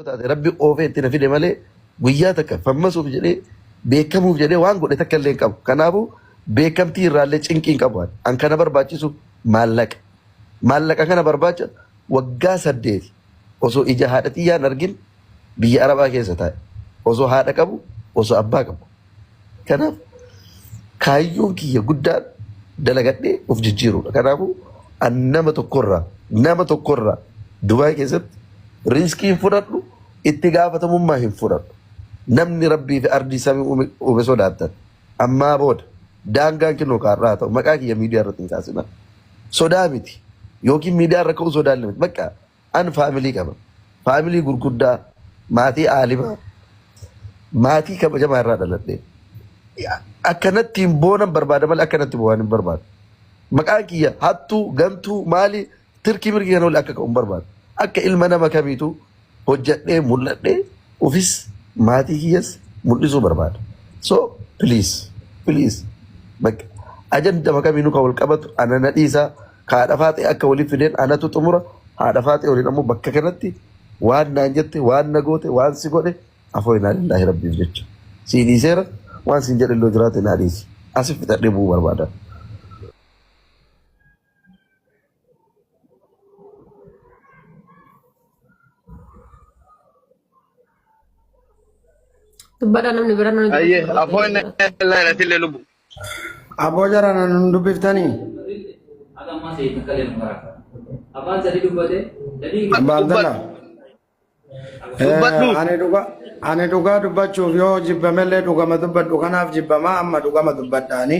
ربي أوفي تنفيد ماله وياتك فمسوا بجري بيكمو بجري وانقو نتكلم كم كنابو بيكم تير رالي چنكين كبوان أن كان برباچسو مالك أن كان برباچ وقا سديت وسو إجاهاتي يا نرجن بي عربا كيسة تاي وسو هذا كبو وسو أبا كبو كناب كايون كي يقدر دلقتني وفججيرو كنابو النما تقرى دبي كيسة ريسكي فرادو اتقافة مما هم فرادو نمني ربي في أرضي سامي وبسوداتا أما بود دانغان كنو كاراتو مكاكي يا ميديا رتين كاسنا سودامتي يوكي ميديا ركو سودالمت مكا أن فاميلي كمان فاميلي غرغدا ماتي عالمة ماتي كما جماعة رادلتين أكنت تيمبونا بربادة مال أكنت تيمبونا برباد مكاكي يا هاتو غنتو مالي تركي مركي نقول أكاكم برباد أكا إلمنا مكاميتو hojjadhee mul'adhee ofis maatii kiyyas mul'isuu barbaada. So please bakka ajanda makamiinuu kan wal qabatu ana nadhiisaa haadha faatee akka waliif fideen anatu xumura haadha faatee waliin ammoo bakka kanatti waan naan jette waan na goote waan si godhe afoo inaa lillaahi rabbiif jecha sii dhiiseera waan siin jedhe illoo jiraate naa dhiisi asif fixadhee bu'uu barbaada. Tubbaadhaan namni biraan nama Aye, afoon la tille lubu. Aboo jarana nun dubbiftanii. Abba Abdallah. Ani dhugaa dubbachuuf yoo jibbamellee dhugama dubbadhu kanaaf jibbamaa amma dhugama dubbadhaani.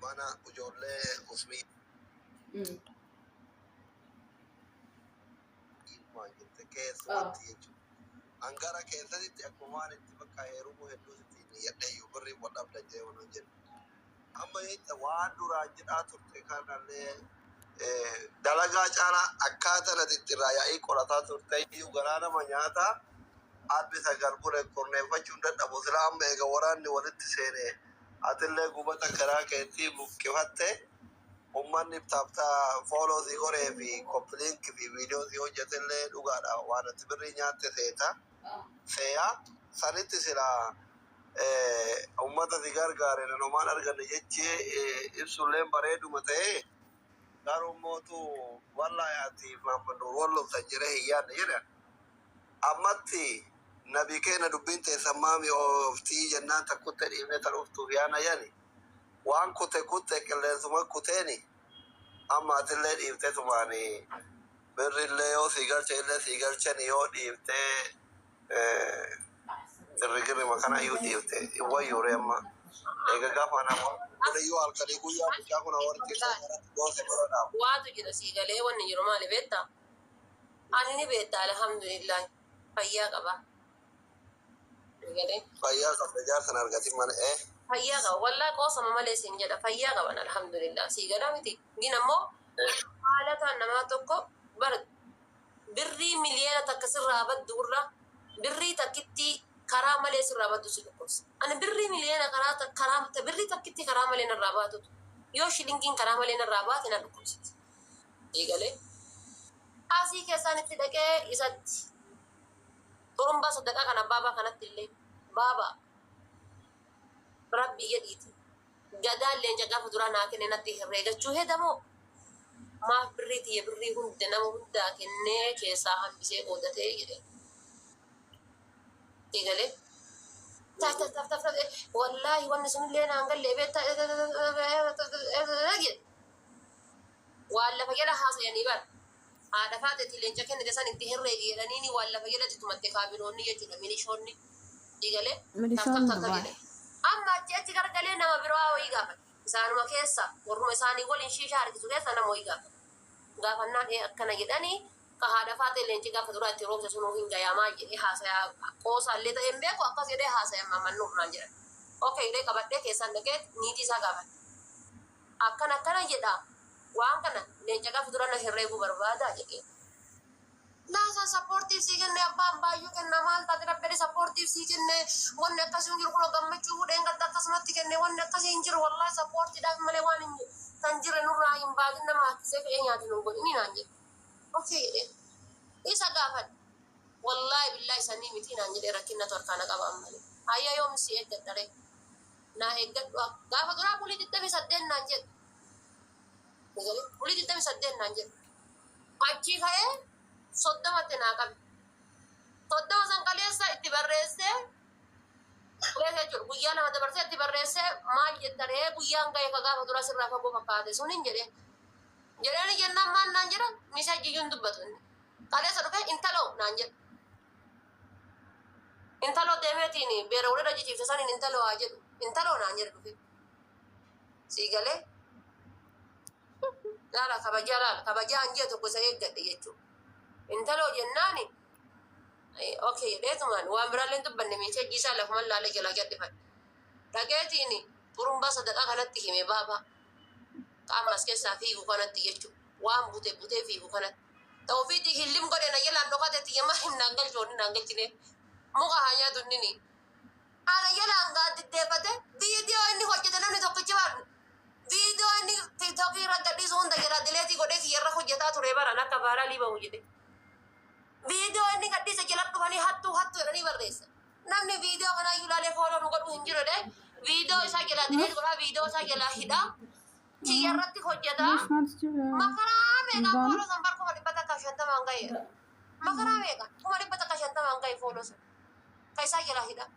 Mana ijoollee ofii ilmaan jirte keessumatti jechuudha. Angara keessatti akkuma waan itti bakka heerumuu hedduu itti yadhee yoo birrii wadhaaf dajjee waan hojjetu. Amma jecha waan duraan jedhaa turte kanallee dalagaa caalaa akkaataa natti itti yaa'ii qorataa turte iyyuu garaa nama nyaataa addi sagal gure kurneeffachuun dadhabu silaa amma eega waraanni walitti seenee atillee gubata karaa keetii buqqifatte ummanni taaptaa fooloosii goree fi koppiliinkii fi viidiyoosii hojjetellee dhugaadha waan ati birrii nyaatte seeyaa sanitti silaa ummata si gargaare nanomaan arganne jechee ibsulleen bareeduma ta'ee garummootu wallaayaatiif maammannu wallobsan jire hiyyaanne jedhan ammatti nabii keenya dubbiin teessammaami oftii jennaan takkutte dhiibne tan uftuuf yaana yani waan kutte qilleensuma kuteeni amma atillee dhiiftee tumaani birrillee yoo sii galche illee sii galcheni yoo dhiiftee girrigirri makana iyyuu dhiifte wayyuure amma eega gaafa nama iyyuu halkanii guyyaa guyyaa kuna warri goose bira dhaabu. waatu jira sii galee wanni jiru maali beektaa? Ani ni beektaa alhamdulillah fayyaa qaba. Fayyaa qabda jaarsan argatin mana fayyaa qaba wallaahi qoosama malee siin jedha fayyaa qaban alhamdulillah sii galaa miti gin ammoo haalataan namaa tokko bara birrii miliyoona takka sirraa baddurra birrii takkitti karaa malee sirraa baddu si dhukkubsa. Ani birrii miliyoona birrii takkitti karaa malee narraa baatutu yoo shilingiin karaa malee narraa baate na dhukkubsiti. Eegalee asii keessaan itti dhaqee isatti xurumbaa saddaqaa kana baabaa kanatti illee baabaa rabbi jedhiiti gadaallee jaqaa fuduraa naa kenne natti herreegachuu hedamoo maaf birrii tiyya birrii hunda nama hundaa kennee keessaa hambisee qoodatee jedhe. Eegalee taf wallaahi wanni sunillee naan gallee beektaa jedhe waan lafa jedha haasayanii bara haadha faateetii leenca kennite san itti herreegi jedhaniini waan lafa jedhati tumatte kaabinoonni jechuudha milishoonni. Eegalee taf jedhe amma achi gargalee nama biroo wayii gaafate isaanuma keessa warruma isaanii waliin shiishaa harkisu keessa nama wayii gaafate gaafannaan akkana jedhanii ka haadha faatee leenci gaafa duraa itti roobse sunuu hin gayaamaa jedhee haasayaa qoosaallee ta'een beeku akkas jedhee haasayaa mamannuu naan jedhan. Okay illee qabadhee keessaan dhaqee niitii isaa gaafate akkana jedhaa waan kana leenca gaafa duraa na herreeguu barbaadaa jedhee. Laasaa sappoortiif sii kenne abbaan baay'uu kenna maal taate rabbeedhe sappoortiif sii kenne wanni akkasii hin jiru kun gammachuu fuudheen gadda akkasumatti kenne wanni akkasii hin jiru wallaahi sappoortiidhaaf malee waan hin kan jire nurraa hin baatin nama harkisee fe'ee nyaatu nun godhini naan jedhe. Okay jedhee isa gaafadhe wallaahi billahi sanii miti naan jedhee rakkina torkaana qaba ammalee. Hayya yoom si eeggadhare. Naa eeggadhu gaafa duraa bulii 28 naan jedhu. Bulii 28 naan jedhu. Achii ka'ee 30tti naa qabe. 30 san kaleessa itti barreessee guyyaa lama dabarsee itti barreessee maal jettaree guyyaan ga'e ka gaafa dura sirraa fagoo fakkaate sun hin jedheen. Jedheen jennaan maan naan jedha miseejiyyuun dubbatu inni. Kaleessa dhufee intaloo naan jedha. Intaloo deemeetiin beera warra rajjichiifte saniin intaloo haa jedhu. Intaloo naan jedha dhufe. Sii galee laala kabajaa hanjee tokko isa eeggadhe jechuudha. Intaloo jennaani okay dheetumaan waan biraallee dubbanne miseejii isaa lafumaan laala jalaa gadhifadhe. Dhageetiin xurumbaa sadaqaa kanatti hime baabaa. Qaamas keessaa fiigu kanatti jechuudha. Waan butee fiigu kanatti. Ta'uu fi hillim godhe na jalaan dhokateetti yemmaa himnaan galchoonni naan galchine muka hanyaa tunnini. Ana jalaan gaaddiddeeffate viidiyoo inni hojjete namni tokkichi baadhu. Viidiyoo inni tiktokii irra gadhiisu hunda jira dileetii godhee kiyyarra hojjetaa ture baran akka baaraa liibamu jedhe. Viidiyoo inni gadhiise jala dhufanii hattuu jedhanii barreessa. Namni viidiyoo kanaa iyyuu ilaalee fooloo nu godhu hin jiru de viidiyoo isaa jalaa dileet godhaa viidiyoo isaa jalaa hidhaa. Kiyyarratti hojjetaa. Makaraa meeqaa fooloo san bar 150 ga'eera. Makaraa meeqaa 150 ga'e fooloo san. Ka isaa jalaa hidhaa.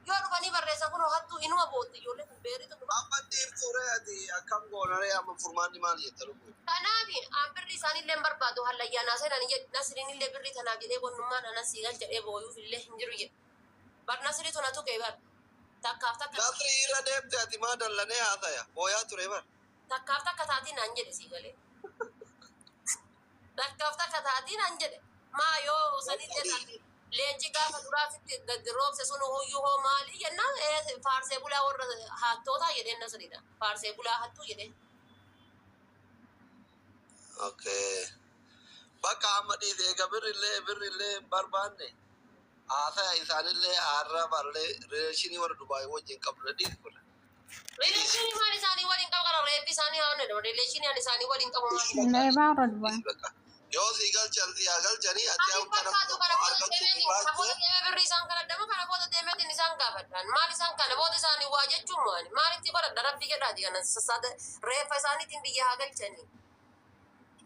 Yoo dhufanii barreessan kun hattuu inuma bootti ijoollee kun beeritu dhufa. Amma deemtuure ati akkam goonaree amma furmaanni maal jetta lubbuu? Kanaafi birri isaanillee hin barbaadu hallayyaanaa seenan nasriinillee birri tanaaf jedhee gonnummaan anan siigal jedhee booyuuf illee hin jiru jedhe. Bar nasrii tuna tuqee bar. Takkaaf takka. Nasrii irra deemte ati maa dallanee haasaya booyaa ture bar. Takkaaf takka taatii naan jedhe siigalee. Takkaaf takka taatii naan jedhe. Maa yoo sanillee leenci gaafa duraatitti gadi roobse sun huyyuu hoo maali jennaan faarsee bulaa warra hattootaa jedheen nasriidha. Faarsee bulaa hattuu jedheen. Okay. Bakka amma dhiise eega birrillee barbaanne haasaya isaanillee haarra barlee reeshinii warra Dubaay wajjin qabdu dhiise kun. Rileeshinii maal isaanii waliin qabu kana reeffi isaanii haa onne rileeshinii isaanii waliin qabu maal. Illee baara Dubaay. Yoo si galchanii ati yaa kana birri isaan kana dama kana booda deemeetiin isaan gaafadhaan maal isaan kana booda isaanii waa jechuun maali maalitti godhadha rabbi jedhaati kana sassaata reeffa isaaniitiin biyya haa galchanii.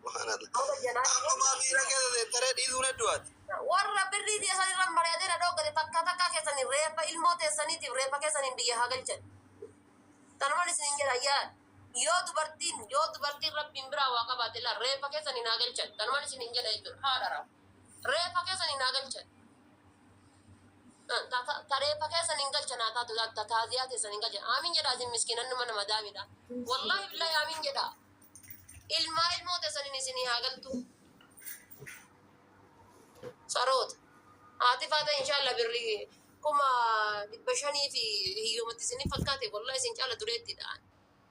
Amma miira keessa seettaree dhiisuun hedduuti. Warra birrii teessan irra mari'atee dhoogate takka keessanii reeffa ilmoo teessaniitiif reeffa keessaniin biyya haa galchan. Tanumaan isin jedha yaa yoo dubartiin rabbiin biraa waa qabaate la reeffa keessaniin haa galchan. Tanumaan isin jedha jechuudha haadha raaf. Reeffa keessaniin haa galchan. Ta reeffa keessaniin galchan haa taatu taaziyaa teessaniin galchan. Aamin jedhaa isin miskiinan nama nama daamidha. Wallahi billahi aamin jedhaa. Ilmoo teessaniin isinii haa galtu. Saroota. Haati faata inshaalla birrii 500 fi hiyyumatti isinii fakkaate wallahi isin caala dureettiidhaan.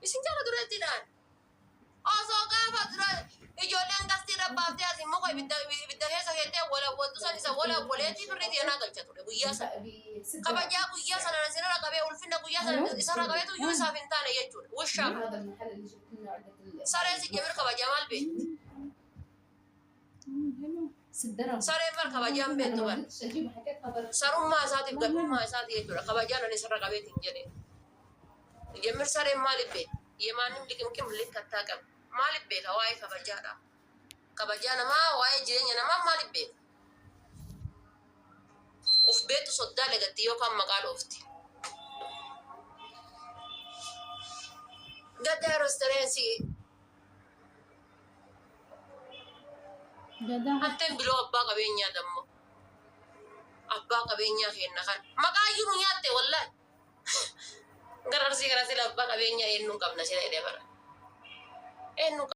Isin caala dureettiidhaan. Osoo gaafa dura ijoolleen gastii rabbaaftee asin muka ibidda keessa keettee wantu san isa waleetii birrii teenaa galcha ture guyyaa sana. Kabajaa guyyaa sana isinirra qabee ulfinna guyyaa sana isarra qabeetu iyyuu isaaf hin taane jechuudha. Wushaaf. Sareen si jemir kabajaa maal beekti? Sareen bar kabajaan beektu bar. Sarummaa isaatiif gadhummaa isaati jechuudha. Kabajaan ani isarra qabeetiin jedhee. Jemir sareen maaliif beekti? Yemaanim liqimqim likkattaa qabu. Maaliif beeka waa'ee kabajaadha? Kabajaa namaa waa'ee jireenya namaa maaliif beeka? Uf beektu soddaa lagatti yookaan maqaa dhoofti. Gaddaa restoorensii. Hatteen biloo abbaa qabeenyaa dammoo. Abbaa qabeenyaa kenna kan. Maqaa iyyuu nu nyaatte wallahi. Gara arsii gara sila abbaa qabeenyaa eenyuun qabna sila jedhee bara. Eenyuun